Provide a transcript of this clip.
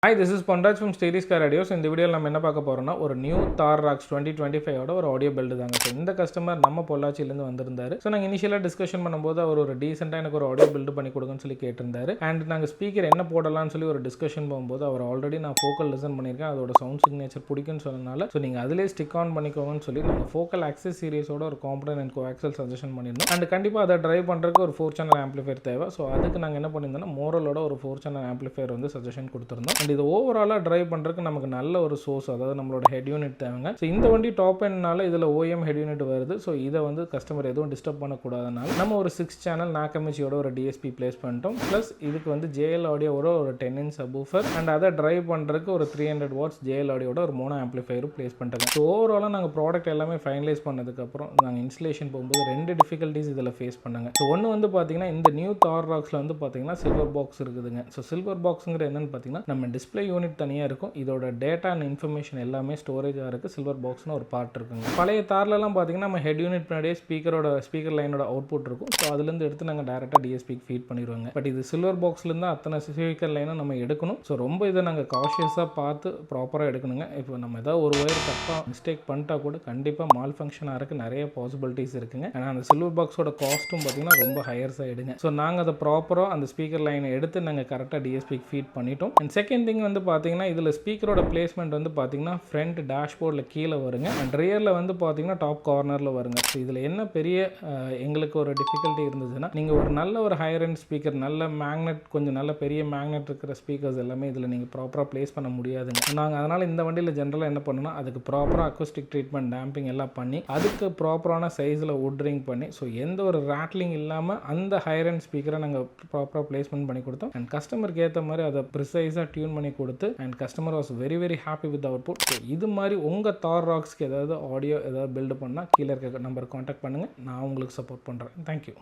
Hi, this is Ponraj from Stereo Sky Radio. So, இந்த வீடியோவில் நம்ம என்ன பார்க்க போகிறோம்னா ஒரு நியூ தார் ராக்ஸ் 2025 ஓட ஒரு ஆடியோ பில்டு தாங்க. ஸோ இந்த கஸ்டமர் நம்ம பொள்ளாச்சியிலேருந்து வந்திருந்தாரு. ஸோ நாங்கள் இனிஷியலாக டிஸ்கஷன் பண்ணும்போது அவர் ஒரு டீசெண்டாக எனக்கு ஒரு ஆடியோ பில்டு பண்ணி கொடுங்கன்னு சொல்லி கேட்டிருந்தாரு. அண்ட் நாங்கள் ஸ்பீக்கர் என்ன போடலாம்னு சொல்லி ஒரு டிஸ்கஷன் போகும்போது அவர் ஆல்ரெடி நான் ஃபோக்கல் லிசன் பண்ணியிருக்கேன், அதோட சவுண்ட் சிக்னேச்சர் பிடிக்குன்னு சொன்னனால ஸோ நீங்கள் அதிலே ஸ்டிக் ஆன் பண்ணிக்கோங்கன்னு சொல்லி நாங்கள் ஃபோக்கல் ஆக்சஸ் சீரிஸோட ஒரு காம்பனன்ட் அண்ட் கோஆக்சல் சஜஷன் பண்ணியிருந்தோம். அண்ட் கண்டிப்பாக அதை ட்ரைவ் பண்ணுறதுக்கு ஒரு 4 சேனல் ஆம்பிளிஃபையர் தேவை. ஸோ அதுக்கு நாங்கள் என்ன பண்ணியிருந்தோம்னா மோரலோட ஒரு 4 சேனல் ஆம்பிளிஃபையர் வந்து சஜஷன் கொடுத்துருந்தோம். அண்ட் இது ஓவராலாக ட்ரைவ் பண்ணுறதுக்கு நமக்கு நல்ல ஒரு சோர்ஸ், அதாவது நம்மளோட ஹெட் யூனிட் தேவைங்க. ஸோ இந்த வண்டி டாப் எண்ட்னால இதில் ஓஎம் ஹெட் யூனிட் வருது. ஸோ இதை வந்து கஸ்டமர் எதுவும் டிஸ்டர்ப் பண்ணக்கூடாதனால நம்ம ஒரு 6 சேனல் நாக்கமிச்சியோட ஒரு டிஎஸ்பி பிளேஸ் பண்ணிட்டோம். ப்ளஸ் இதுக்கு வந்து ஜேஎல் ஆடியோட ஒரு 10 inch சப்வூஃபர் அண்ட் அதை ட்ரைவ் பண்ணுறதுக்கு ஒரு 300 watts ஜேஎல் ஆடியோட ஒரு மோனோ ஆம்பிளிஃபையரும் பிளேஸ் பண்ணிட்டாங்க. ஸோ ஓவராலாக நாங்கள் ப்ராடக்ட் எல்லாமே ஃபைனலைஸ் பண்ணதுக்கப்புறம் நாங்கள் இன்ஸ்டலேஷன் போகும்போது 2 டிஃபிகல்ட்டிஸ் இதில் ஃபேஸ் பண்ணாங்க. ஸோ ஒன்று வந்து பார்த்தீங்கன்னா இந்த நியூ தார் ராக்ஸில் வந்து பார்த்தீங்கன்னா சில்வர் பாக்ஸ் இருக்குதுங்க. ஸோ சில்வர் பாக்ஸுங்கிற என்னன்னு பார்த்தீங்கன்னா நம்ம டிஸ்பிளே யூனிட் தனியாக இருக்கும், இதோட டேட்டா அண்ட் இன்ஃபர்மேஷன் எல்லாமே ஸ்டோரேஜாக இருக்குது. சில்வர் பாக்ஸ்னு ஒரு பார்ட் இருக்குங்க. பழைய தார்லலாம் பார்த்தீங்கன்னா நம்ம ஹெட் யூனிட் முன்னாடியே ஸ்பீக்கர் லைனோட அவுட்புட் இருக்கும். ஸோ அதுலேருந்து எடுத்து நாங்கள் டேரெக்டாக டிஎஸ்பிக்கு ஃபீட் பண்ணிடுவாங்க. பட் இது சில்வர் பாக்ஸ்லேருந்து அத்தனை ஸ்பீக்கர் லைனும் நம்ம எடுக்கணும். ஸோ ரொம்ப இதை நாங்கள் காஷியஸாக பார்த்து ப்ராப்பராக எடுக்கணுங்க. இப்போ நம்ம ஏதாவது ஒரு ஒயர் தப்பாக மிஸ்டேக் பண்ணிட்டா கூட கண்டிப்பாக மால் ஃபங்க்ஷன் ஆகிறதுக்கு நிறைய பாசிபிலிட்டிஸ் இருக்குங்க. ஆனால் அந்த சில்வர் பாக்ஸோட காஸ்ட்டும் பார்த்தீங்கன்னா ரொம்ப ஹையர் சைடுங்க. ஸோ நாங்கள் அதை ப்ராப்பராக அந்த ஸ்பீக்கர் லைனை எடுத்து நாங்கள் கரெக்டாக டிஎஸ்பிக்கு ஃபீட் பண்ணிட்டோம். அண்ட் செகண்ட் திங் வந்து பார்த்தீங்கன்னா இதில் ஸ்பீக்கரோட பிளேஸ்மெண்ட் வந்து பார்த்தீங்கன்னா ஃப்ரண்ட் டேஷ்போர்டில் கீழே வருங்க அண்ட் ரியரில் வந்து பார்த்தீங்கன்னா டாப் கார்னரில் வருங்க. ஸோ இதில் என்ன பெரிய எங்களுக்கு ஒரு டிஃபிகல்ட்டி இருந்ததுன்னா நீங்கள் ஒரு நல்ல ஒரு ஹையர் எண்ட் ஸ்பீக்கர், நல்ல மேக்னெட், கொஞ்சம் நல்ல பெரிய மேக்னெட் இருக்கிற ஸ்பீக்கர்ஸ் எல்லாமே இதில் நீங்கள் ப்ராப்பராக ப்ளேஸ் பண்ண முடியாதுங்க. நாங்கள் அதனால் இந்த வண்டியில் ஜென்ரலாக என்ன பண்ணோம்னா அதுக்கு ப்ராப்பராக அக்கோஸ்டிக் ட்ரீட்மெண்ட், டேம்பிங் எல்லாம் பண்ணி அதுக்கு ப்ராப்பரான சைஸில் வுட்ரிங் பண்ணி ஸோ எந்த ஒரு ரேட்லிங் இல்லாமல் அந்த ஹையர் எண்ட் ஸ்பீக்கரை நாங்கள் ப்ராப்பராக பிளேஸ்மெண்ட் பண்ணி கொடுத்தோம். அண்ட் கஸ்டமருக்கு ஏற்ற மாதிரி அதை ப்ரிசைஸாக டியூன் பண்ணி கொடுத்து and customer was very happy with output. So இது மாதிரி உங்கள் தார் ராக்ஸ்க்கு ஏதாவது ஆடியோ ஏதாவது பில்டு பண்ணால் கீழே இருக்க நம்பர் காண்டாக்ட் பண்ணுங்கள், நான் உங்களுக்கு சப்போர்ட் பண்ணுறேன். தேங்க்யூ.